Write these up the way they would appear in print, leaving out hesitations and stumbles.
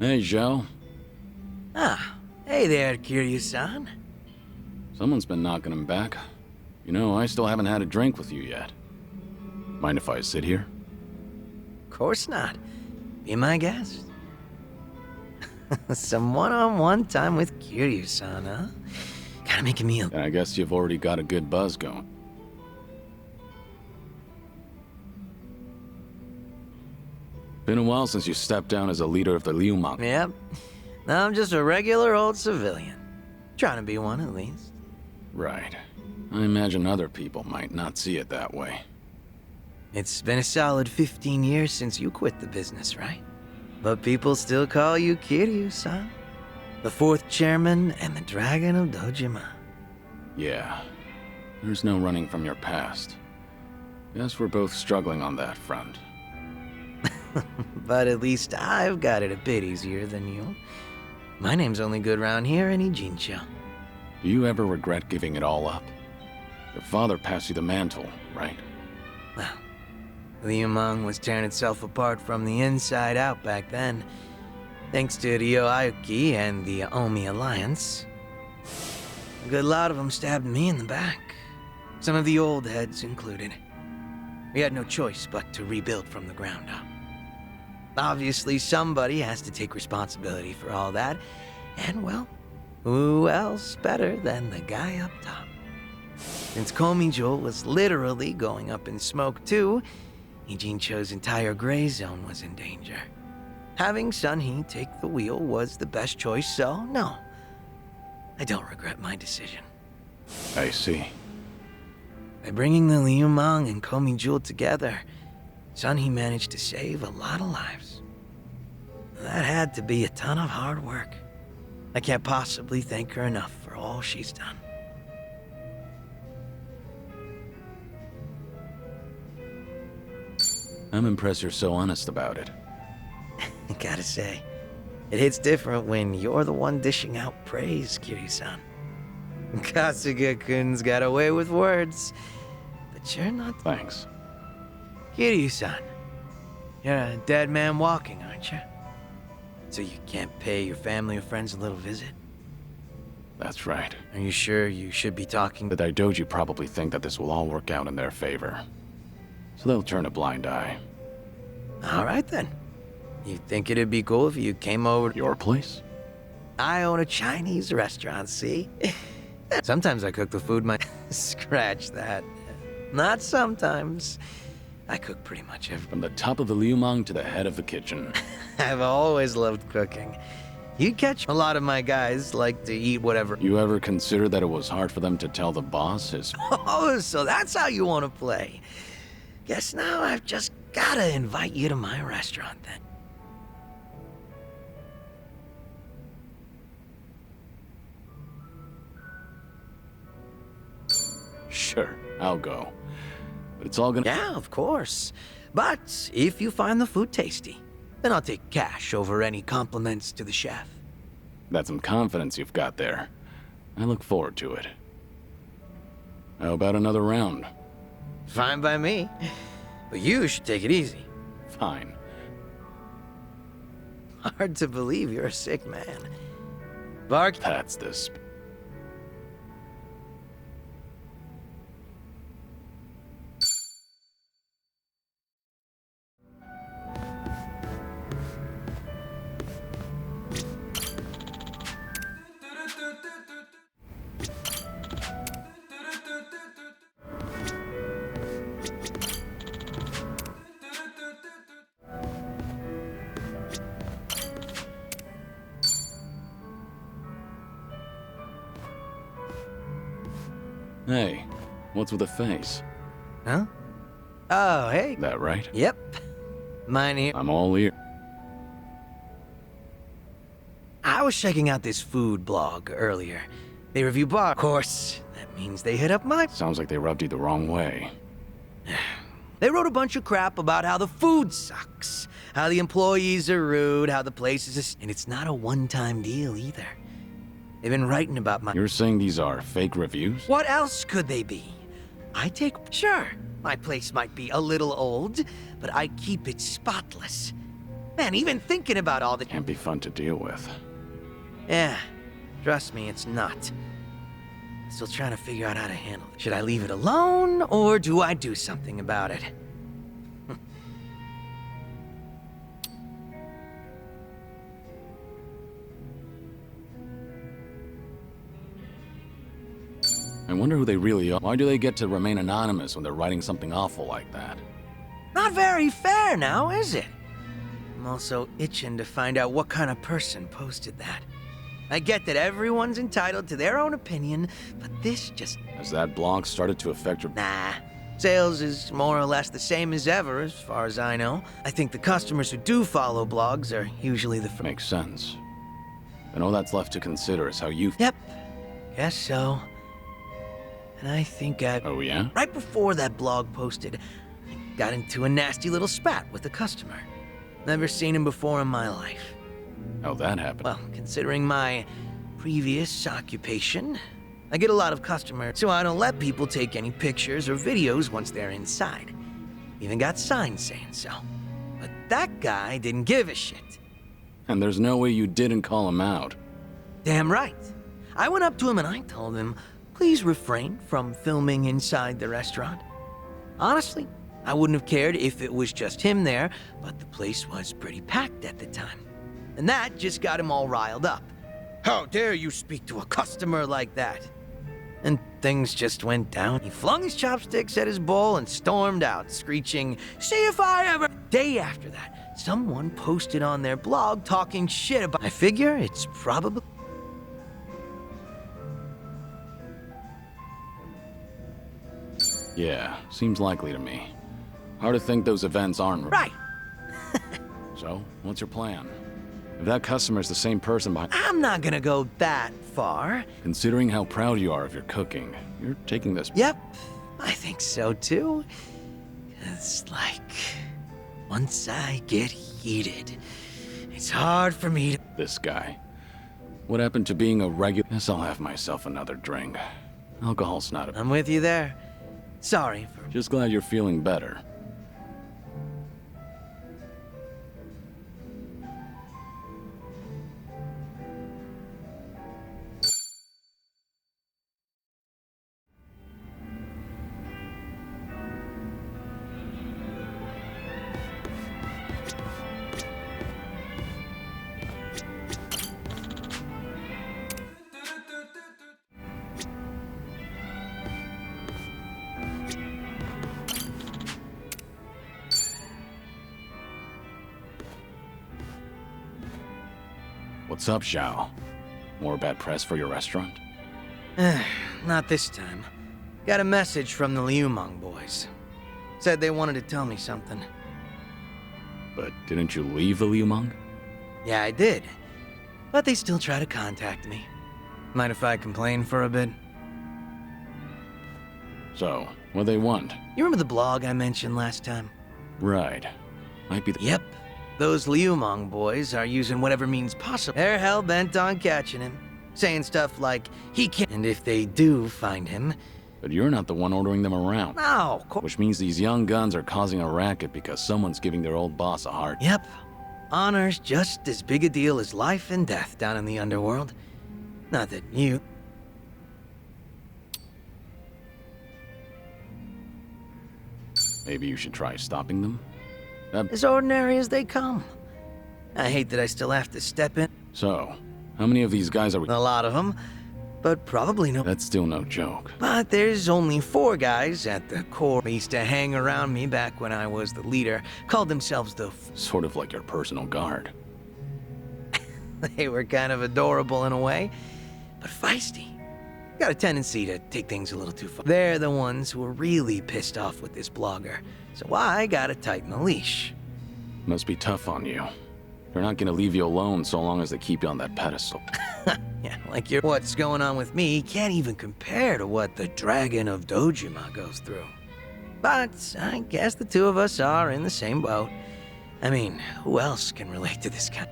Hey, Zhao. Ah, hey there, Kiryu-san. Someone's been knocking him back. You know, I still haven't had a drink with you yet. Mind if I sit here? Of course not. Be my guest. Some one-on-one time with Kiryu-san, huh? Gotta make a meal. I guess you've already got a good buzz going. Been a while since you stepped down as a leader of the Liu Mang. Yep. Now I'm just a regular old civilian. Trying to be one, at least. Right. I imagine other people might not see it that way. It's been a solid 15 years since you quit the business, right? But people still call you Kiryu-san. The fourth chairman and the Dragon of Dojima. Yeah. There's no running from your past. Guess we're both struggling on that front. But at least I've got it a bit easier than you. My name's only good round here in Ijincho. Do you ever regret giving it all up? Your father passed you the mantle, right? Well, Liu Mang was tearing itself apart from the inside out back then. Thanks to Ryo Aoki and the Omi Alliance. A good lot of them stabbed me in the back. Some of the old heads included. We had no choice but to rebuild from the ground up. Obviously, somebody has to take responsibility for all that. And, well, who else better than the guy up top? Since Komijo was literally going up in smoke too, Ijincho's entire gray zone was in danger. Having Sun-hee take the wheel was the best choice, so no. I don't regret my decision. I see. By bringing the Liu Mang and Komijo together, Sun-hee managed to save a lot of lives. That had to be a ton of hard work. I can't possibly thank her enough for all she's done. I'm impressed you're so honest about it. I gotta say, it hits different when you're the one dishing out praise, Kiryu-san. Kasuga-kun's got away with words, but you're not. Thanks. Kiryu-san, you're a dead man walking, aren't you? So you can't pay your family or friends a little visit? That's right. Are you sure you should be talking? The Daidoji probably think that this will all work out in their favor. So they'll turn a blind eye. All right then. You think it'd be cool if you came over to Your place? I own a Chinese restaurant, see? Sometimes I cook the food Scratch that. Not sometimes. I cook pretty much everything. From the top of the Liu Mang to the head of the kitchen. I've always loved cooking. You catch a lot of my guys like to eat whatever. You ever consider that it was hard for them to tell the boss his... Oh, so that's how you want to play. Guess now I've just gotta invite you to my restaurant then. Sure, I'll go. But it's all gonna... Yeah, of course. But if you find the food tasty, then I'll take cash over any compliments to the chef. That's some confidence you've got there. I look forward to it. How about another round? Fine by me. But you should take it easy. Fine. Hard to believe you're a sick man. Bark. That's this. Hey, what's with the face? Huh? Oh, hey. That right? Yep. Mine here. I'm all ear. I was checking out this food blog earlier. They review bar. Of course, that means they hit up my... Sounds like they rubbed you the wrong way. They wrote a bunch of crap about how the food sucks, how the employees are rude, how the place is... And it's not a one-time deal either. They've been writing about my... You're saying these are fake reviews? What else could they be? I take... Sure, my place might be a little old, but I keep it spotless. Man, even thinking about all the... Can't be fun to deal with. Yeah, trust me, it's not. Still trying to figure out how to handle it. Should I leave it alone, or do I do something about it? I wonder who they really are. Why do they get to remain anonymous when they're writing something awful like that? Not very fair now, is it? I'm also itching to find out what kind of person posted that. I get that everyone's entitled to their own opinion, but this just... Has that blog started to affect your... Nah. Sales is more or less the same as ever, as far as I know. I think the customers who do follow blogs are usually the first. Makes sense. And all that's left to consider is how you... Yep. Guess so. And I think I... Oh, yeah? Right before that blog posted, I got into a nasty little spat with a customer. Never seen him before in my life. How'd that happen? Well, considering my previous occupation, I get a lot of customers, so I don't let people take any pictures or videos once they're inside. Even got signs saying so. But that guy didn't give a shit. And there's no way you didn't call him out. Damn right. I went up to him and I told him, please refrain from filming inside the restaurant. Honestly, I wouldn't have cared if it was just him there, but the place was pretty packed at the time. And that just got him all riled up. How dare you speak to a customer like that? And things just went down. He flung his chopsticks at his bowl and stormed out, screeching, "See if I ever..." Day after that, someone posted on their blog talking shit about... I figure it's probably... Yeah, seems likely to me. Hard to think those events aren't... Right. So, what's your plan? If that customer's the same person behind... I'm not gonna go that far. Considering how proud you are of your cooking, you're taking this... Yep, I think so too. It's like, once I get heated, it's hard for me to... This guy. What happened to being a regular... Guess I'll have myself another drink. Alcohol's not a... I'm with you there. Sorry for... Just glad you're feeling better. What's up, Zhao? More bad press for your restaurant? Not this time. Got a message from the Liumang boys. Said they wanted to tell me something. But didn't you leave the Liumang? Yeah, I did. But they still try to contact me. Mind if I complain for a bit? So, what they want? You remember the blog I mentioned last time? Right. Might be the... Yep. Those Liumang boys are using whatever means possible. They're hell-bent on catching him. Saying stuff like, he can't... And if they do find him... But you're not the one ordering them around. No, of course... Which means these young guns are causing a racket because someone's giving their old boss a hard... Yep. Honor's just as big a deal as life and death down in the underworld. Not that you... Maybe you should try stopping them? As ordinary as they come. I hate that I still have to step in. So, how many of these guys are we... A lot of them, but probably no... That's still no joke. But there's only 4 guys at the core. They used to hang around me back when I was the leader. Called themselves the... Sort of like your personal guard. They were kind of adorable in a way, but feisty. Got a tendency to take things a little too far. They're the ones who are really pissed off with this blogger, so I gotta tighten the leash. Must be tough on you. They're not gonna leave you alone so long as they keep you on that pedestal. Yeah, like you're... What's going on with me can't even compare to what the Dragon of Dojima goes through. But I guess the two of us are in the same boat. I mean, who else can relate to this kind?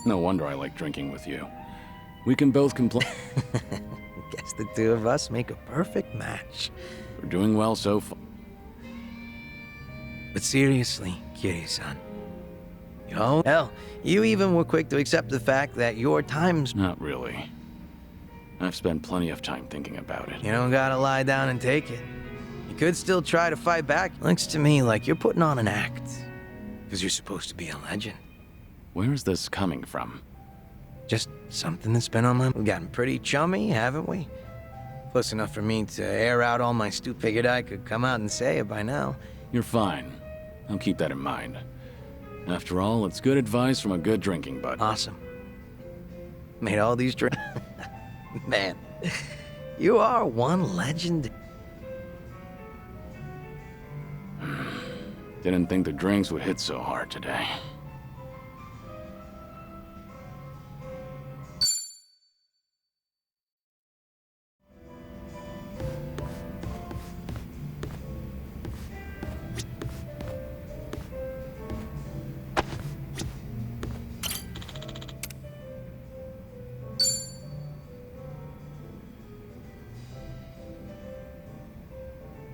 No wonder I like drinking with you. We can both complain. Guess the two of us make a perfect match. We're doing well so far. But seriously, Kiryu-san. Oh, hell, you even were quick to accept the fact that your time's... Not really. I've spent plenty of time thinking about it. You don't gotta lie down and take it. You could still try to fight back. Looks to me like you're putting on an act. Because you're supposed to be a legend. Where is this coming from? Just something that's been on my... We've gotten pretty chummy, haven't we? Close enough for me to air out all my stupid... Figured I could come out and say it by now. You're fine. I'll keep that in mind. After all, it's good advice from a good drinking buddy. Awesome. Made all these drinks. Man, you are one legend. Didn't think the drinks would hit so hard today.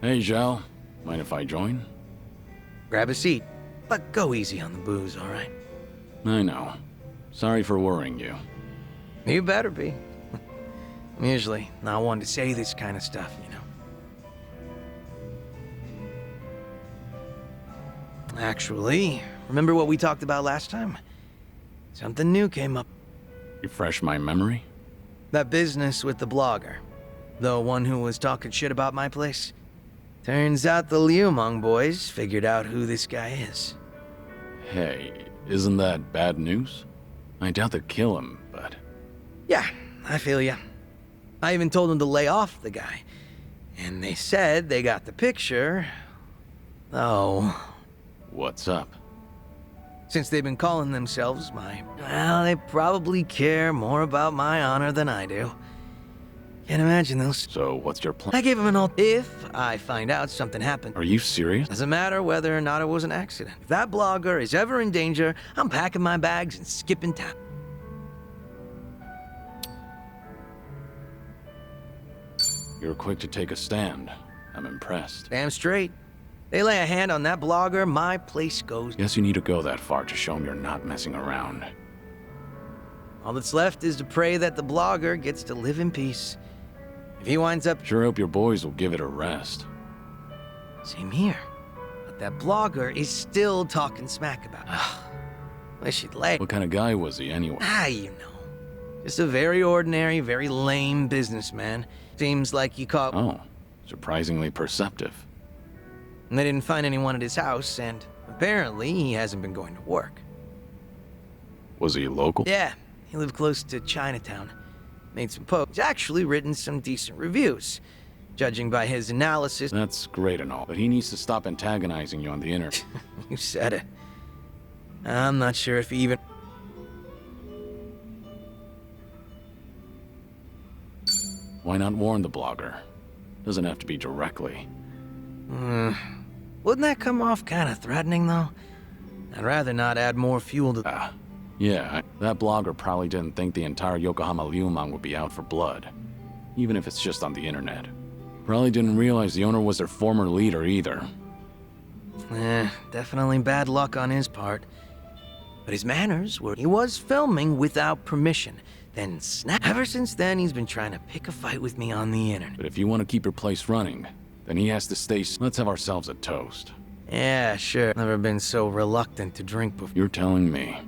Hey, Zhao. Mind if I join? Grab a seat, but go easy on the booze, all right? I know. Sorry for worrying you. You better be. I'm usually not one to say this kind of stuff, you know. Actually, remember what we talked about last time? Something new came up. Refresh my memory? That business with the blogger. The one who was talking shit about my place. Turns out the Liumang boys figured out who this guy is. Hey, isn't that bad news? I doubt they'll kill him, but... Yeah, I feel ya. I even told them to lay off the guy. And they said they got the picture. Oh. What's up? Since they've been calling themselves my... Well, they probably care more about my honor than I do. Can't imagine those. So, what's your plan? I gave him an ult. If I find out something happened. Are you serious? Doesn't matter whether or not it was an accident. If that blogger is ever in danger, I'm packing my bags and skipping town. You're quick to take a stand. I'm impressed. Damn straight. They lay a hand on that blogger, my place goes. Guess you need to go that far to show him you're not messing around. All that's left is to pray that the blogger gets to live in peace. If he winds up... Sure hope your boys will give it a rest. Same here. But that blogger is still talking smack about it. Wish he'd lay... What kind of guy was he anyway? You know. Just a very ordinary, very lame businessman. Seems like he caught... Oh, surprisingly perceptive. And they didn't find anyone at his house, and apparently he hasn't been going to work. Was he local? Yeah, he lived close to Chinatown. Made some posts. He's actually written some decent reviews. Judging by his analysis... That's great and all, but he needs to stop antagonizing you on the internet. You said it. I'm not sure if he even... Why not warn the blogger? Doesn't have to be directly. Wouldn't that come off kind of threatening, though? I'd rather not add more fuel to... Yeah, that blogger probably didn't think the entire Yokohama Liumang would be out for blood. Even if it's just on the internet. Probably didn't realize the owner was their former leader either. Definitely bad luck on his part. But his manners were... He was filming without permission. Then snap... Ever since then, he's been trying to pick a fight with me on the internet. But if you want to keep your place running, then he has to stay... Let's have ourselves a toast. Yeah, sure. Never been so reluctant to drink before. You're telling me.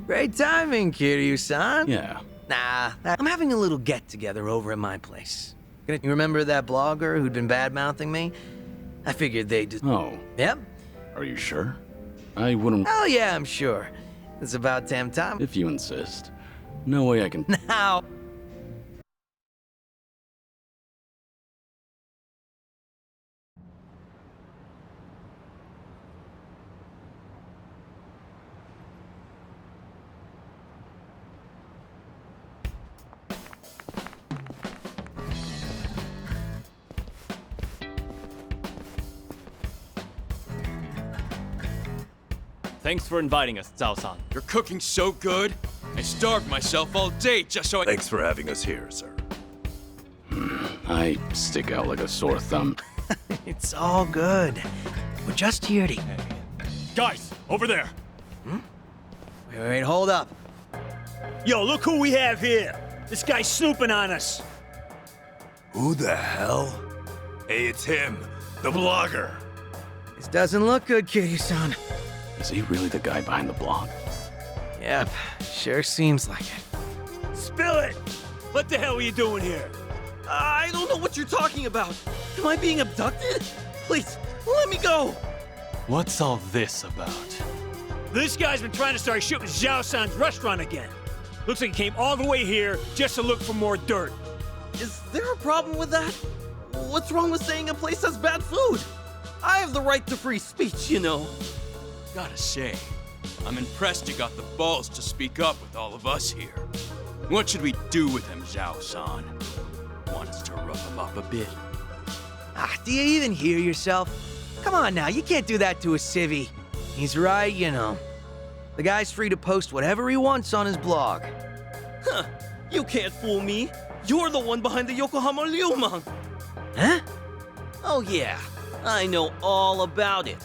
Great timing, Kiryu-san. Yeah. Nah, I'm having a little get-together over at my place. You remember that blogger who'd been bad-mouthing me? I figured they'd just... Oh. Yep. Are you sure? I wouldn't... Oh yeah, I'm sure. It's about damn time. If you insist. No way I can... Now... Thanks for inviting us, Zhao-san. You're cooking so good. I starved myself all day just so I... Thanks for having us here, sir. I stick out like a sore thumb. It's all good. We're just here to... Guys, over there. Wait, hold up. Yo, look who we have here. This guy's snooping on us. Who the hell? Hey, it's him, the blogger. This doesn't look good, Kiryu-san. Is he really the guy behind the blog? Yep, sure seems like it. Spill it! What the hell are you doing here? I don't know what you're talking about. Am I being abducted? Please, let me go. What's all this about? This guy's been trying to start shooting Zhao-san's restaurant again. Looks like he came all the way here just to look for more dirt. Is there a problem with that? What's wrong with saying a place has bad food? I have the right to free speech, you know. Gotta say, I'm impressed you got the balls to speak up with all of us here. What should we do with him, Zhao-san? Want us to rough him up a bit? Do you even hear yourself? Come on now, you can't do that to a civvy. He's right, you know. The guy's free to post whatever he wants on his blog. Huh, you can't fool me. You're the one behind the Yokohama Ryumang. Huh? Oh yeah, I know all about it.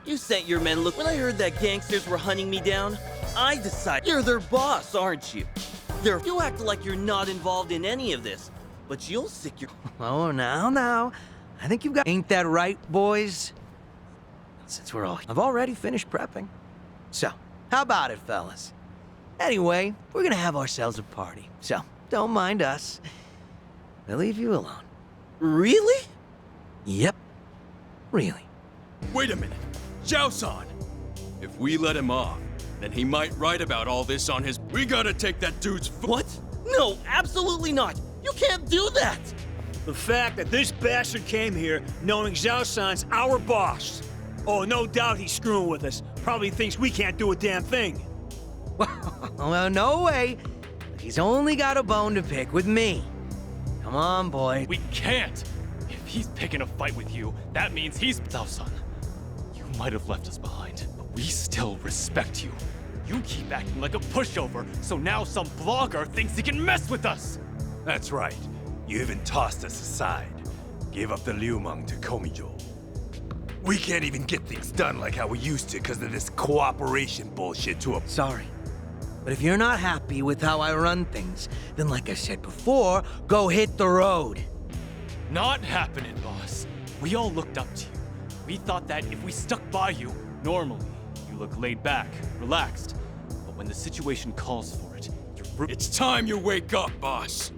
You sent your men look. When I heard that gangsters were hunting me down, I decided you're their boss, aren't you? You act like you're not involved in any of this, but you'll sick your... Oh, now. I think you've got... Ain't that right, boys? Since we're all... I've already finished prepping. So, how about it, fellas? Anyway, we're gonna have ourselves a party, so don't mind us. We'll leave you alone. Really? Yep. Really. Wait a minute. Zhao-san! If we let him off, then he might write about all this on his... We gotta take that dude's... What? No, absolutely not. You can't do that. The fact that this bastard came here knowing Zhao-san's our boss. Oh, no doubt he's screwing with us. Probably thinks we can't do a damn thing. Well, no way. He's only got a bone to pick with me. Come on, boy. We can't! If he's picking a fight with you, that means he's... Zhao-san, you might have left us behind, but we still respect you. You keep acting like a pushover, so now some blogger thinks he can mess with us! That's right. You even tossed us aside. Gave up the Liumang to Komijo. We can't even get things done like how we used to because of this cooperation bullshit to a... Sorry. But if you're not happy with how I run things, then like I said before, go hit the road. Not happening, boss. We all looked up to you. We thought that if we stuck by you, normally, you look laid back, relaxed. But when the situation calls for it, you're... It's time you wake up, boss.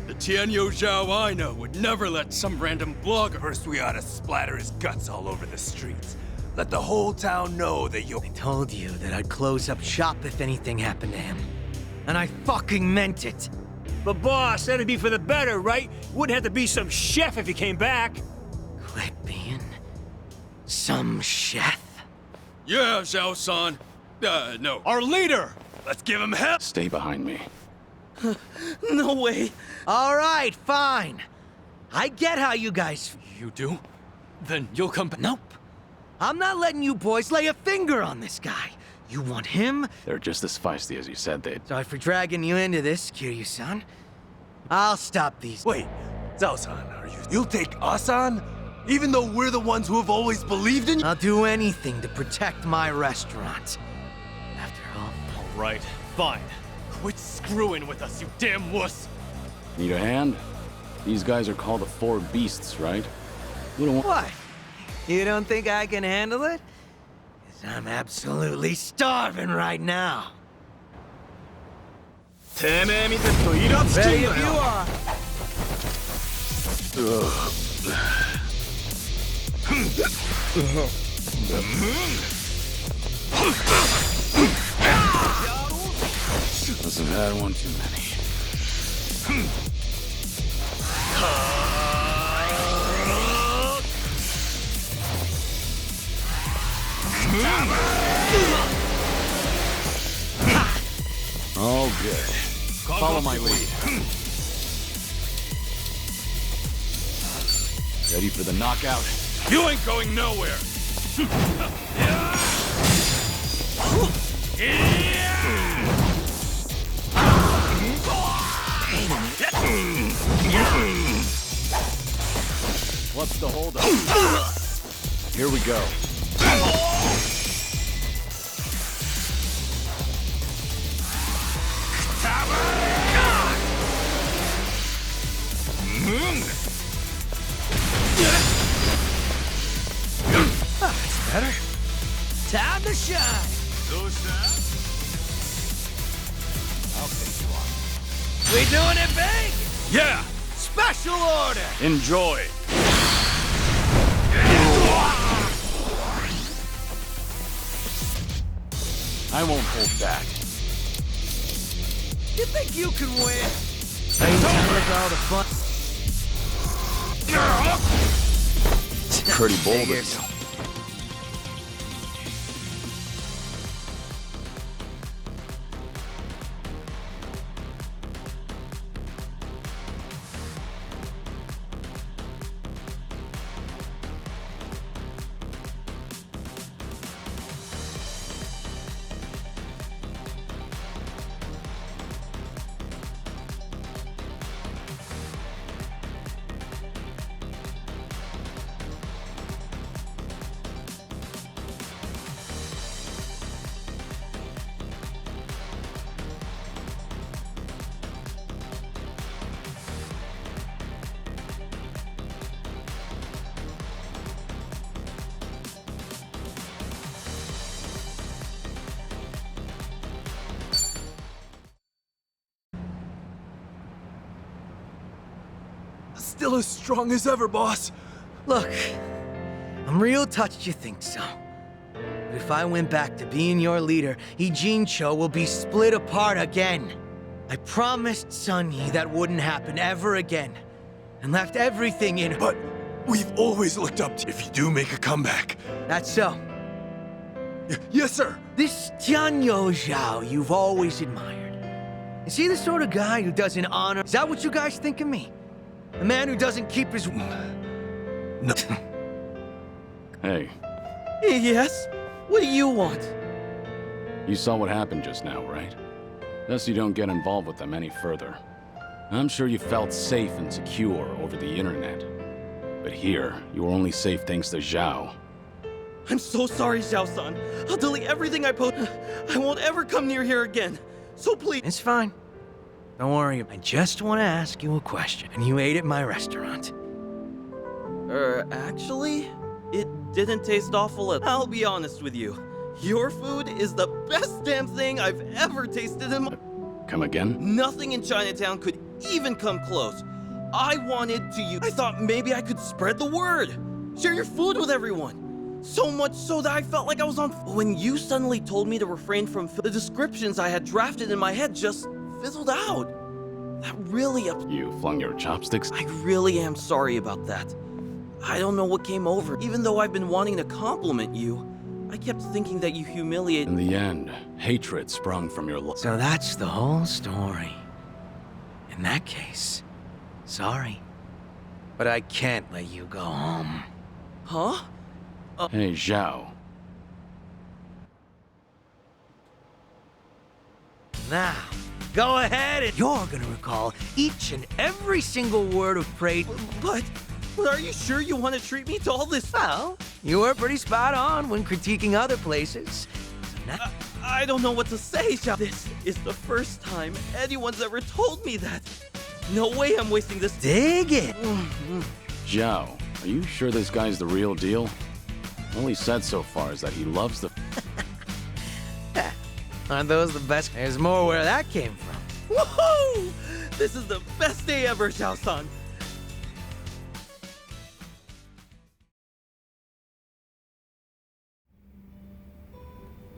The Tianyo Zhao I know would never let some random blogger... First, we ought to splatter his guts all over the streets. Let the whole town know that you... I told you that I'd close up shop if anything happened to him. And I fucking meant it. But boss, that'd be for the better, right? Wouldn't have to be some chef if he came back. Quit being some chef. Yeah, Zhao-san. No. Our leader! Let's give him hell! Stay behind me. No way. All right, fine. I get how you guys... You do? Then you'll come back. Nope. I'm not letting you boys lay a finger on this guy. You want him? They're just as feisty as you said they'd. Sorry for dragging you into this, Kiryu-san. I'll stop these... Wait, Zhao-san, are you... You'll take us on? Even though we're the ones who have always believed in you? I'll do anything to protect my restaurant. After all... All right, fine. Quit screwing with us, you damn wuss! Need a hand? These guys are called the Four Beasts, right? We don't want... What? You don't think I can handle it? 'Cause I'm absolutely starving right now. Ready if you are. Must have had one too many. All good. Follow my lead. Ready for the knockout? You ain't going nowhere. What's the holdup? Here we go. That's better. Time to shine. I'll take you on. We doing it big? Yeah! Special order. Enjoy. I won't hold back. You think you can win? Ain't time with all the fun. Pretty bold of you. Still as strong as ever, boss. Look, I'm real touched you think so. But if I went back to being your leader, Ijincho will be split apart again. I promised Sun Yi that wouldn't happen ever again. And left everything in. But we've always looked up to you if you do make a comeback. That's so. Yes, sir. This Tianyo Zhao you've always admired. Is he the sort of guy who doesn't honor? Is that what you guys think of me? A man who doesn't keep his... No. Hey, Yes? What do you want? you saw what happened just now, right? Thus you don't get involved with them any further. I'm sure you felt safe and secure over the internet. But here, you are only safe thanks to Zhao. I'm so sorry, Zhao-san. I'll delete everything I post. I won't ever come near here again. So please. It's fine. Don't worry. I just want to ask you a question. And you ate at my restaurant. Actually, it didn't taste awful at all. I'll be honest with you. Your food is the best damn thing I've ever tasted in my... Come again? Nothing in Chinatown could even come close. I wanted to use... I thought maybe I could spread the word. Share your food with everyone. So much so that I felt like I was on... When you suddenly told me to refrain from... The descriptions I had drafted in my head just fizzled out. That really You flung your chopsticks? I really am sorry about that. I don't know what came over. Even though I've been wanting to compliment you, I kept thinking that you humiliated... In the end, hatred sprung from your... So that's the whole story. In that case, sorry. But I can't let you go home. Huh? Hey, Zhao. Now, go ahead and you're gonna recall each and every single word of praise. But are you sure you want to treat me to all this? Well, you were pretty spot on when critiquing other places. So now... I don't know what to say, Zhao. This is the first time anyone's ever told me that. No way I'm wasting this. Dig it! Zhao, are you sure this guy's the real deal? All he said so far is that he loves the... Aren't those the best? There's more where that came from. Woohoo! This is the best day ever, Zhao-san.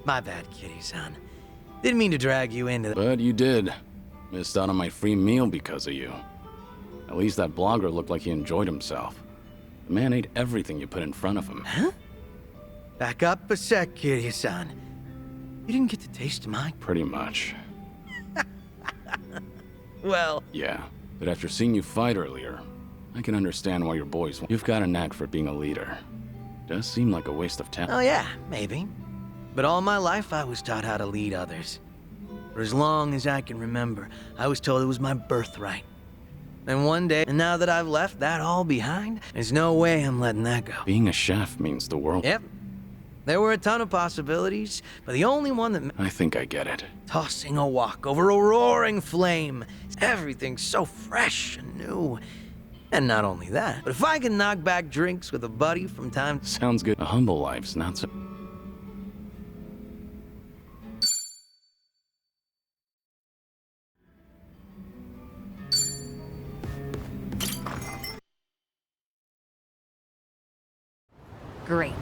My bad, Kitty-san. Didn't mean to drag you into the... But you did. Missed out on my free meal because of you. At least that blogger looked like he enjoyed himself. The man ate everything you put in front of him. Huh? Back up a sec, Kiryu-san. You didn't get to taste mine. Pretty much. Well... Yeah, but after seeing you fight earlier, I can understand why your boys... You've got a knack for being a leader. Does seem like a waste of talent. Oh yeah, maybe. But all my life, I was taught how to lead others. For as long as I can remember, I was told it was my birthright. And one day, and now that I've left that all behind, there's no way I'm letting that go. Being a chef means the world. Yep. There were a ton of possibilities, but the only one that I think I get it. tossing a wok over a roaring flame. Everything's so fresh and new. And not only that, but if I can knock back drinks with a buddy from time to Sounds good. A humble life's not so... Great.